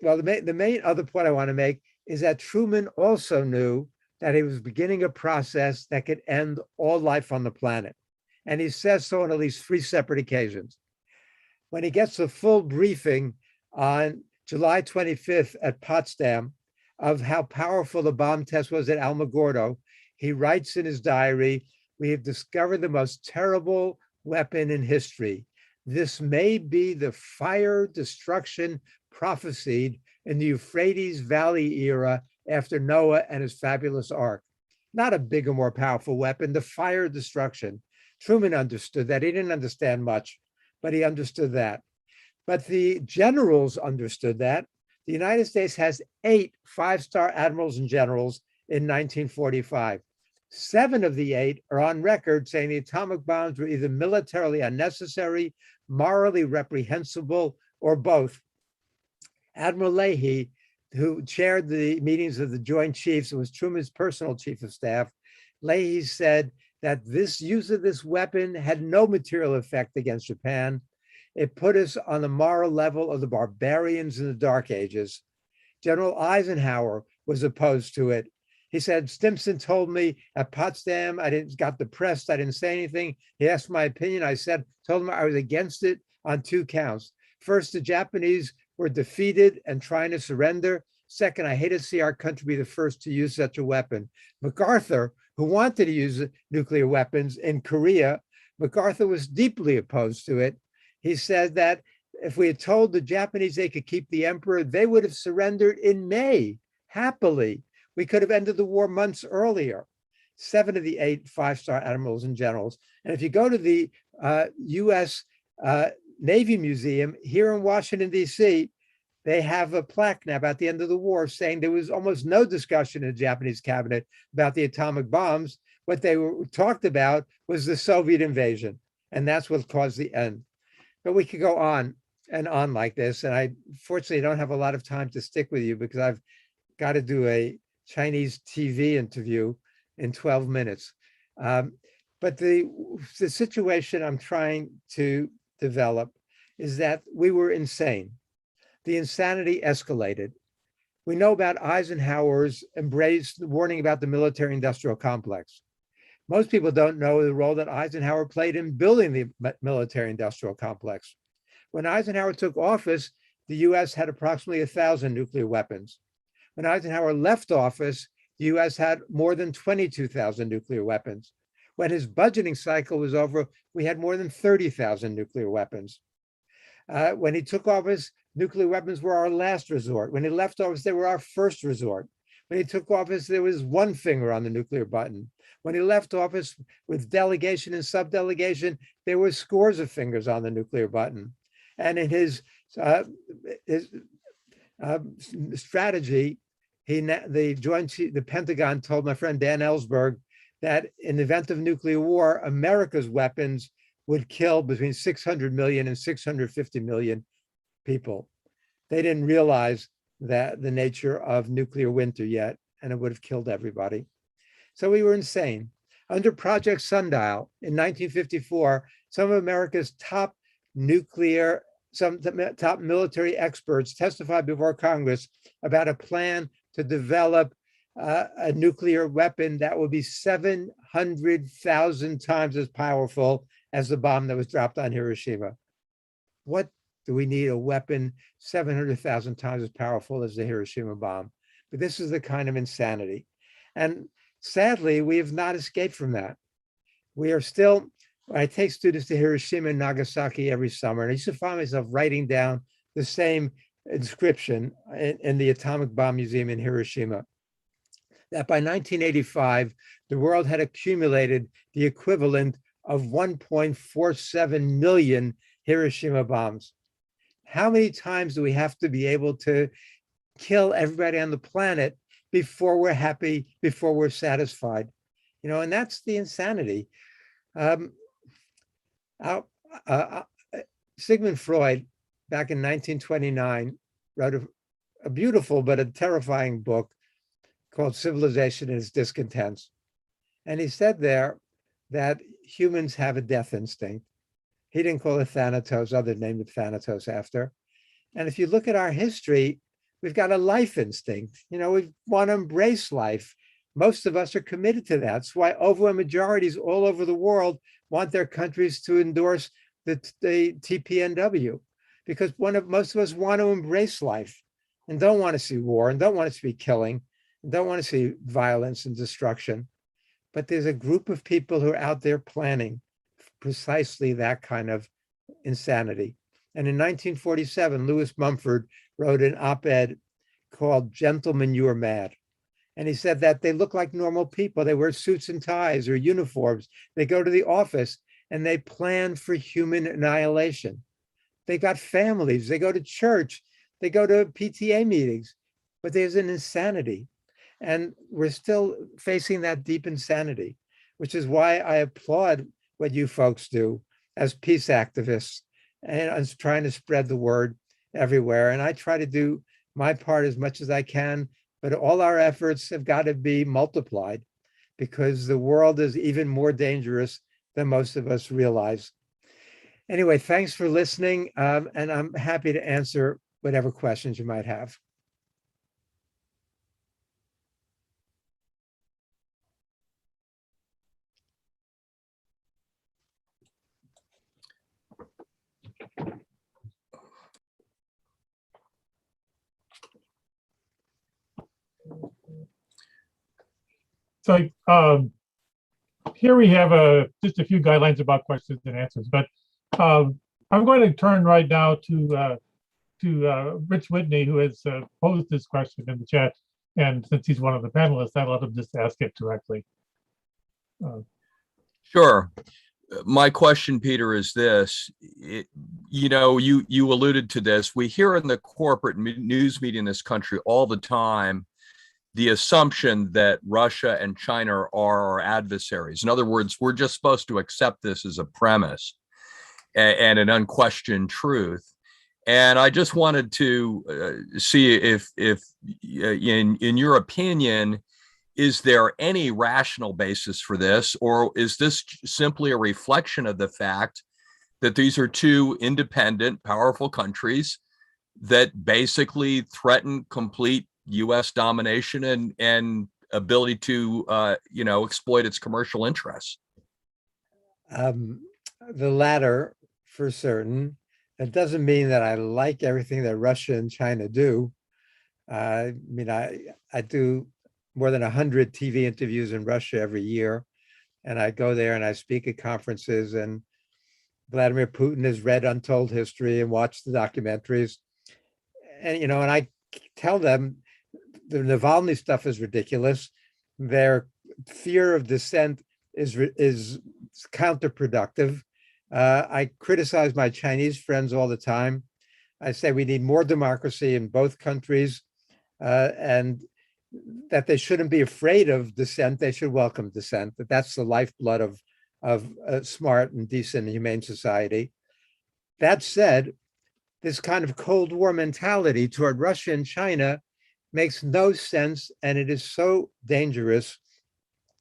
D: the main other point I want to make is that Truman also knew that he was beginning a process that could end all life on the planet. And he says so on at least 3 separate occasions. When he gets a full briefing on July 25th at Potsdam of how powerful the bomb test was at Alamogordo, he writes in his diary, we have discovered the most terrible weapon in history. This may be the fire destruction prophesied in the Euphrates Valley era after Noah and his fabulous ark. Not a bigger, more powerful weapon, the fire destruction. Truman understood that. He didn't understand much, but he understood that. But the generals understood that. The United States has 8 5-star admirals and generals in 1945. 7 of the 8 are on record saying the atomic bombs were either militarily unnecessary, morally reprehensible, or both. Admiral Leahy, who chaired the meetings of the Joint Chiefs and was Truman's personal chief of staff, Leahy said that this use of this weapon had no material effect against Japan. It put us on the moral level of the barbarians in the Dark Ages. General Eisenhower was opposed to it. He said, Stimson told me at Potsdam, got depressed, I didn't say anything. He asked my opinion. I told him I was against it on 2 counts. First, the Japanese were defeated and trying to surrender. Second, I hate to see our country be the first to use such a weapon. MacArthur, who wanted to use nuclear weapons in Korea, MacArthur was deeply opposed to it. He said that if we had told the Japanese they could keep the emperor, they would have surrendered in May, happily. We could have ended the war months earlier. 7 of the 8 5-star admirals and generals. And if you go to the US Navy Museum here in Washington, D.C., they have a plaque now about the end of the war saying there was almost no discussion in the Japanese cabinet about the atomic bombs. What they talked about was the Soviet invasion, and that's what caused the end. But we could go on and on like this, and I fortunately don't have a lot of time to stick with you because I've got to do a Chinese TV interview in 12 minutes. But the situation I'm trying to develop is that we were insane. The insanity escalated. We know about Eisenhower's embraced warning about the military-industrial complex. Most people don't know the role that Eisenhower played in building the military-industrial complex. When Eisenhower took office, the US had approximately 1,000 nuclear weapons. When Eisenhower left office, the US had more than 22,000 nuclear weapons. When his budgeting cycle was over, we had more than 30,000 nuclear weapons. When he took office, nuclear weapons were our last resort. When he left office, they were our first resort. When he took office, there was one finger on the nuclear button. When he left office with delegation and subdelegation, there were scores of fingers on the nuclear button. And in his strategy, the Pentagon told my friend Dan Ellsberg that in the event of nuclear war, America's weapons would kill between 600 million and 650 million people. They didn't realize that the nature of nuclear winter yet, and it would have killed everybody. So we were insane. Under Project Sundial in 1954, some of America's top nuclear some top military experts testified before Congress about a plan to develop a nuclear weapon that will be 700,000 times as powerful as the bomb that was dropped on Hiroshima. What do we need a weapon 700,000 times as powerful as the Hiroshima bomb? But this is the kind of insanity. And sadly, we have not escaped from that. We are still, I take students to Hiroshima and Nagasaki every summer, and I used to find myself writing down the same inscription in the Atomic Bomb Museum in Hiroshima, that by 1985, the world had accumulated the equivalent of 1.47 million Hiroshima bombs. How many times do we have to be able to kill everybody on the planet before we're happy, before we're satisfied? You know, and that's the insanity. Sigmund Freud, back in 1929, wrote a beautiful but a terrifying book called Civilization and Its Discontents. And he said there that humans have a death instinct. He didn't call it Thanatos, others named it Thanatos after. And if you look at our history, we've got a life instinct. You know, we want to embrace life. Most of us are committed to that. That's why overwhelming majorities all over the world want their countries to endorse the TPNW, because most of us want to embrace life and don't want to see war and don't want to see killing and don't want to see violence and destruction. But there's a group of people who are out there planning precisely that kind of insanity. And in 1947, Lewis Mumford wrote an op-ed called Gentlemen, You Are Mad. And he said that they look like normal people. They wear suits and ties or uniforms. They go to the office and they plan for human annihilation. They got families. They go to church. They go to PTA meetings. But there's an insanity. And we're still facing that deep insanity, which is why I applaud what you folks do as peace activists and as trying to spread the word everywhere. And I try to do my part as much as I can, but all our efforts have got to be multiplied because the world is even more dangerous than most of us realize. Anyway, thanks for listening. And I'm happy to answer whatever questions you might have.
E: So here we have just a few guidelines about questions and answers, but I'm going to turn right now to Rich Whitney, who has posed this question in the chat. And since he's one of the panelists, I'll let him just ask it directly.
C: Sure. My question, Peter, is this. You alluded to this. We hear in the corporate news media in this country all the time the assumption that Russia and China are our adversaries. In other words, we're just supposed to accept this as a premise and an unquestioned truth. And I just wanted to see if in your opinion, is there any rational basis for this, or is this simply a reflection of the fact that these are two independent, powerful countries that basically threaten complete U.S. domination and ability to, exploit its commercial interests?
D: The latter, for certain. That doesn't mean that I like everything that Russia and China do. I do more than 100 TV interviews in Russia every year, and I go there and I speak at conferences. And Vladimir Putin has read Untold History and watched the documentaries, and I tell them the Navalny stuff is ridiculous. Their fear of dissent is counterproductive. I criticize my Chinese friends all the time. I say we need more democracy in both countries, and that they shouldn't be afraid of dissent. They should welcome dissent. That's the lifeblood of a smart and decent and humane society. That said, this kind of Cold War mentality toward Russia and China makes no sense, and it is so dangerous.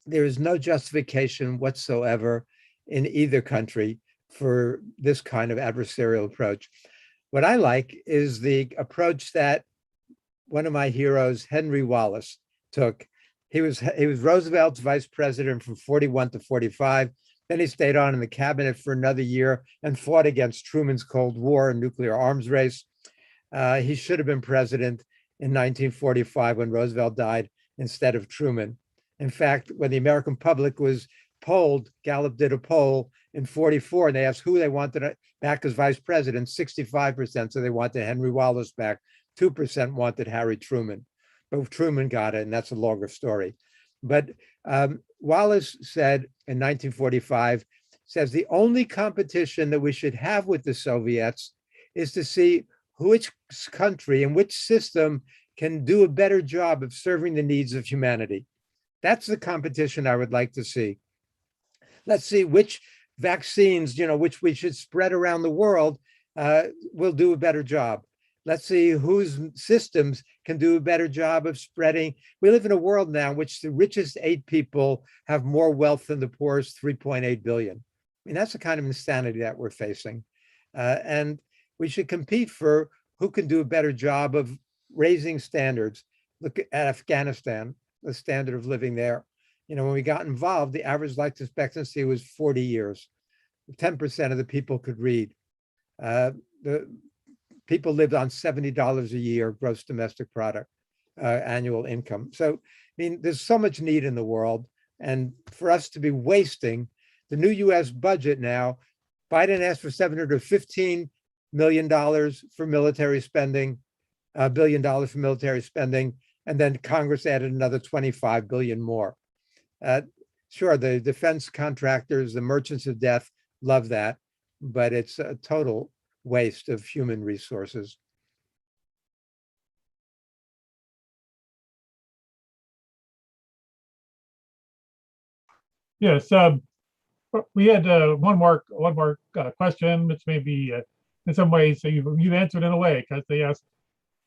D: There is no justification whatsoever in either country for this kind of adversarial approach. What I like is the approach that one of my heroes, Henry Wallace, took. He was Roosevelt's vice president from 41 to 45. Then he stayed on in the cabinet for another year and fought against Truman's Cold War and nuclear arms race. He should have been president in 1945 when Roosevelt died instead of Truman. In fact, when the American public was polled, Gallup did a poll in 44, and they asked who they wanted back as vice president. 65% so they wanted Henry Wallace back. 2% wanted Harry Truman. But Truman got it, and that's a longer story. But Wallace said in 1945, says the only competition that we should have with the Soviets is to see which country and which system can do a better job of serving the needs of humanity. That's the competition I would like to see. Let's see which vaccines, which we should spread around the world, will do a better job. Let's see whose systems can do a better job of spreading. We live in a world now in which the richest 8 people have more wealth than the poorest 3.8 billion. I mean, that's the kind of insanity that we're facing. And we should compete for who can do a better job of raising standards. Look at Afghanistan, the standard of living there. When we got involved, the average life expectancy was 40 years. 10% of the people could read. The people lived on $70 a year gross domestic product, annual income. So, I mean, there's so much need in the world. And for us to be wasting the new US budget now, Biden asked for $715 million for military spending, $1 billion for military spending, and then Congress added another 25 billion more. Sure, the defense contractors, the merchants of death love that, but it's a total waste of human resources.
E: Yes, we had one more question, which may be in some ways you've answered in a way, because they asked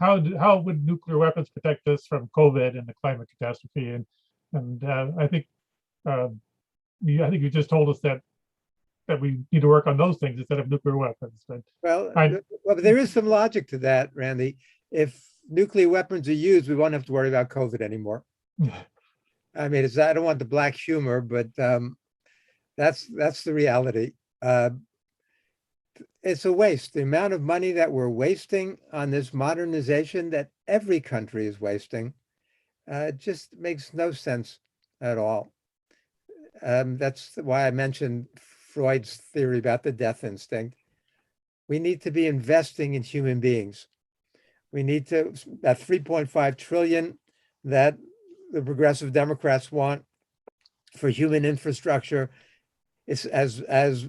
E: how would nuclear weapons protect us from COVID and the climate catastrophe, and I think you just told us that we need to work on those things instead of nuclear weapons. But
D: well, there is some logic to that, Randy. If nuclear weapons are used, we won't have to worry about COVID anymore. I mean, I don't want the black humor, but that's the reality. It's a waste. The amount of money that we're wasting on this modernization that every country is wasting, just makes no sense at all. That's why I mentioned Freud's theory about the death instinct. We need to be investing in human beings. We need to, that 3.5 trillion that the progressive Democrats want for human infrastructure, it's as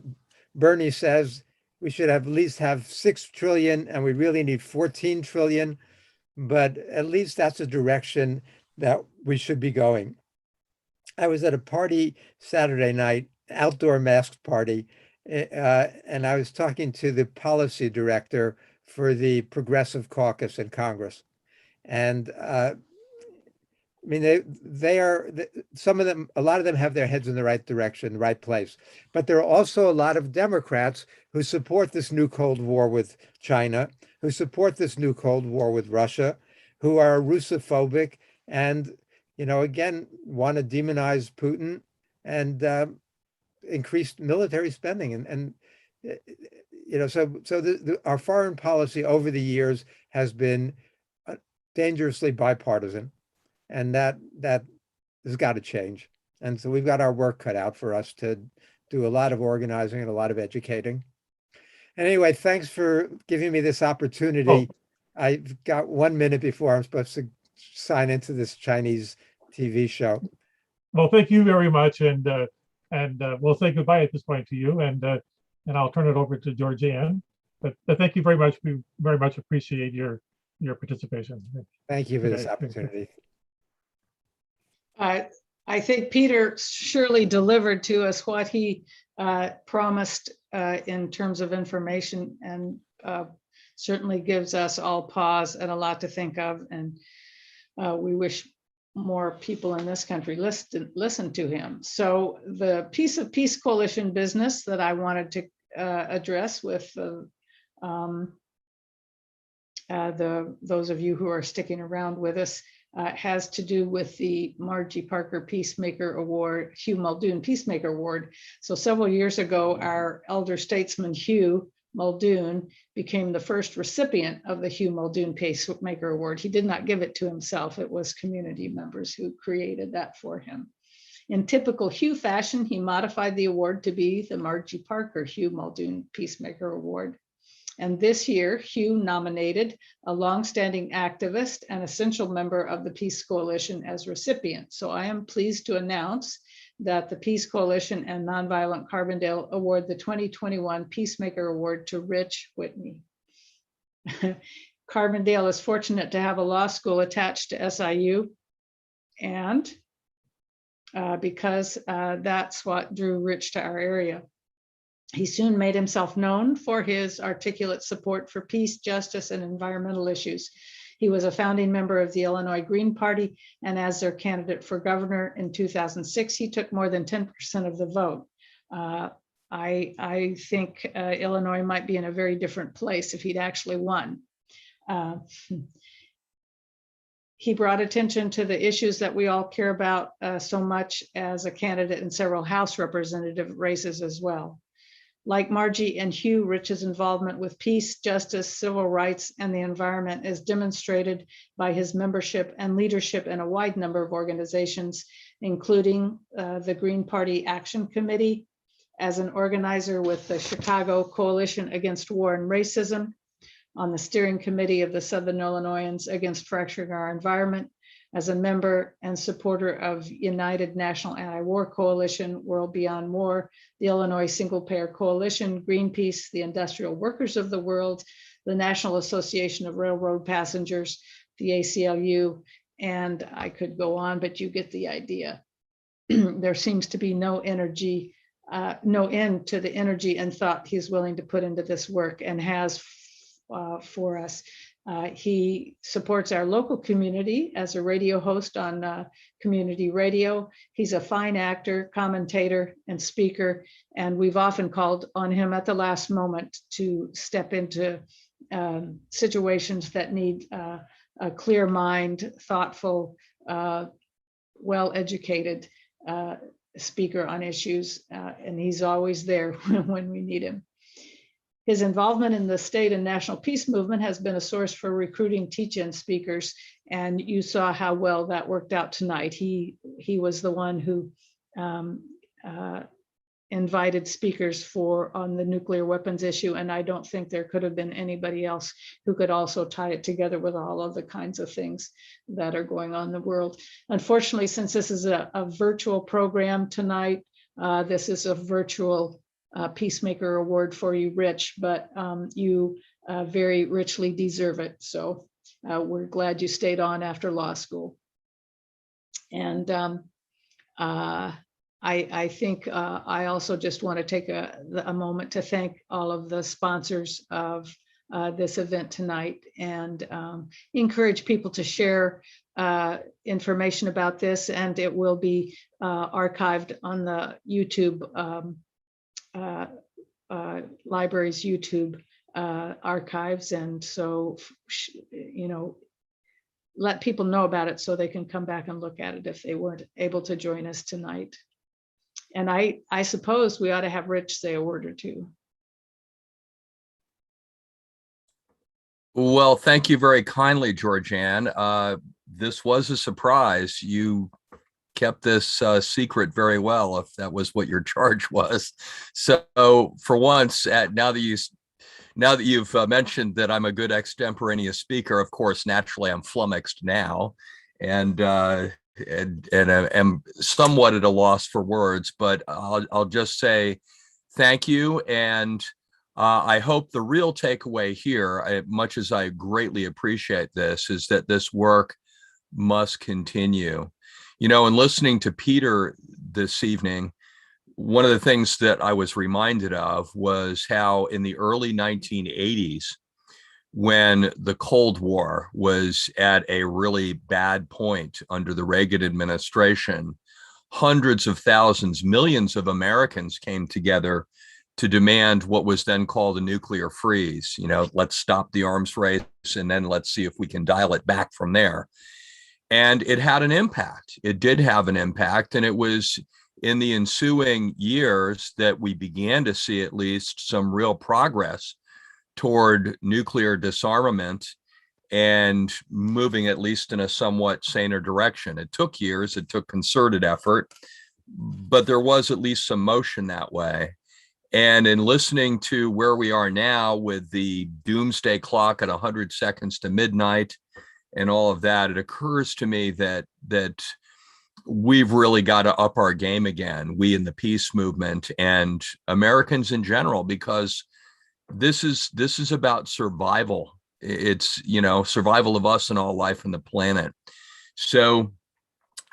D: Bernie says, we should at least have 6 trillion, and we really need 14 trillion, but at least that's a direction that we should be going. I was at a party Saturday night, outdoor masked party, and I was talking to the policy director for the Progressive Caucus in Congress. And I mean, they are, some of them, a lot of them have their heads in the right direction, the right place. But there are also a lot of Democrats who support this new Cold War with China, who support this new Cold War with Russia, who are Russophobic and, again, want to demonize Putin and increase military spending. And our foreign policy over the years has been dangerously bipartisan. And that has got to change. And so we've got our work cut out for us to do a lot of organizing and a lot of educating. And anyway, thanks for giving me this opportunity. I've got 1 minute before I'm supposed to sign into this Chinese TV show.
E: Well, thank you very much. And we'll say goodbye at this point to you. And I'll turn it over to Georgianne. But thank you very much. We very much appreciate your participation.
D: Thank you for this opportunity.
A: I think Peter surely delivered to us what he promised in terms of information, and certainly gives us all pause and a lot to think of. And we wish more people in this country listen to him. So the Piece of Peace Coalition business that I wanted to address with those of you who are sticking around with us, has to do with the Margie Parker Peacemaker Award, Hugh Muldoon Peacemaker Award. So several years ago, our elder statesman Hugh Muldoon became the first recipient of the Hugh Muldoon Peacemaker Award. He did not give it to himself. It was community members who created that for him. In typical Hugh fashion, he modified the award to be the Margie Parker Hugh Muldoon Peacemaker Award. And this year, Hugh nominated a longstanding activist and essential member of the Peace Coalition as recipient. So I am pleased to announce that the Peace Coalition and Nonviolent Carbondale award the 2021 Peacemaker Award to Rich Whitney. Carbondale is fortunate to have a law school attached to SIU, and because that's what drew Rich to our area. He soon made himself known for his articulate support for peace, justice, and environmental issues. He was a founding member of the Illinois Green Party, and as their candidate for governor in 2006, he took more than 10% of the vote. I think Illinois might be in a very different place if he'd actually won. He brought attention to the issues that we all care about so much as a candidate in several House representative races as well. Like Margie and Hugh, Rich's involvement with peace, justice, civil rights, and the environment is demonstrated by his membership and leadership in a wide number of organizations, including the Green Party Action Committee, as an organizer with the Chicago Coalition Against War and Racism, on the steering committee of the Southern Illinoisans Against Fracturing Our Environment, as a member and supporter of United National Anti-War Coalition, World Beyond War, the Illinois Single Payer Coalition, Greenpeace, the Industrial Workers of the World, the National Association of Railroad Passengers, the ACLU, and I could go on, but you get the idea. There seems to be no end to the energy and thought he's willing to put into this work, and has for us. He supports our local community as a radio host on community radio. He's a fine actor, commentator, and speaker, and we've often called on him at the last moment to step into situations that need a clear mind, thoughtful, well-educated speaker on issues, and he's always there when we need him. His involvement in the state and national peace movement has been a source for recruiting teach-in speakers, and you saw how well that worked out tonight. He was the one who invited speakers on the nuclear weapons issue, and I don't think there could have been anybody else who could also tie it together with all of the kinds of things that are going on in the world. Unfortunately, since this is a virtual program tonight, this is a virtual Peacemaker Award for you, Rich, but you very richly deserve it. So we're glad you stayed on after law school. And I think I also just want to take a moment to thank all of the sponsors of this event tonight, and encourage people to share information about this, and it will be archived on the YouTube library's YouTube archives, and so let people know about it so they can come back and look at it if they weren't able to join us tonight. And I suppose we ought to have Rich say a word or two.
C: Well, thank you very kindly, Georgianne. This was a surprise. You kept this secret very well, if that was what your charge was. So for once, now that you've mentioned that I'm a good extemporaneous speaker, of course, naturally I'm flummoxed now, and am somewhat at a loss for words, but I'll just say thank you. And I hope the real takeaway here, much as I greatly appreciate this, is that this work must continue. In listening to Peter this evening, one of the things that I was reminded of was how in the early 1980s, when the Cold War was at a really bad point under the Reagan administration, hundreds of thousands, millions of Americans came together to demand what was then called a nuclear freeze. Let's stop the arms race and then let's see if we can dial it back from there. And it had an impact. It did have an impact. And it was in the ensuing years that we began to see at least some real progress toward nuclear disarmament and moving at least in a somewhat saner direction. It took years, it took concerted effort, but there was at least some motion that way. And in listening to where we are now with the doomsday clock at 100 seconds to midnight and all of that, it occurs to me that we've really got to up our game again, we in the peace movement and Americans in general, because this is about survival. It's, survival of us and all life on the planet. So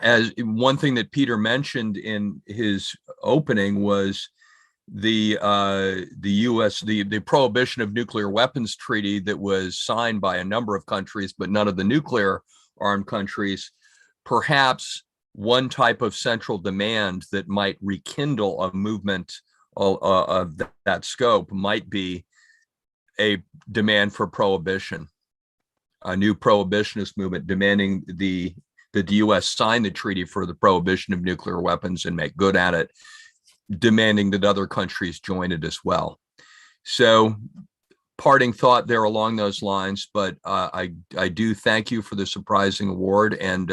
C: as one thing that Peter mentioned in his opening was the U.S. the prohibition of nuclear weapons treaty that was signed by a number of countries, but none of the nuclear armed countries. Perhaps one type of central demand that might rekindle a movement of that scope might be a demand for prohibition, a new prohibitionist movement demanding that the U.S. sign the treaty for the prohibition of nuclear weapons and make good at it, demanding that other countries join it as well. So parting thought there along those lines, but I do thank you for the surprising award, and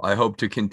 C: I hope to continue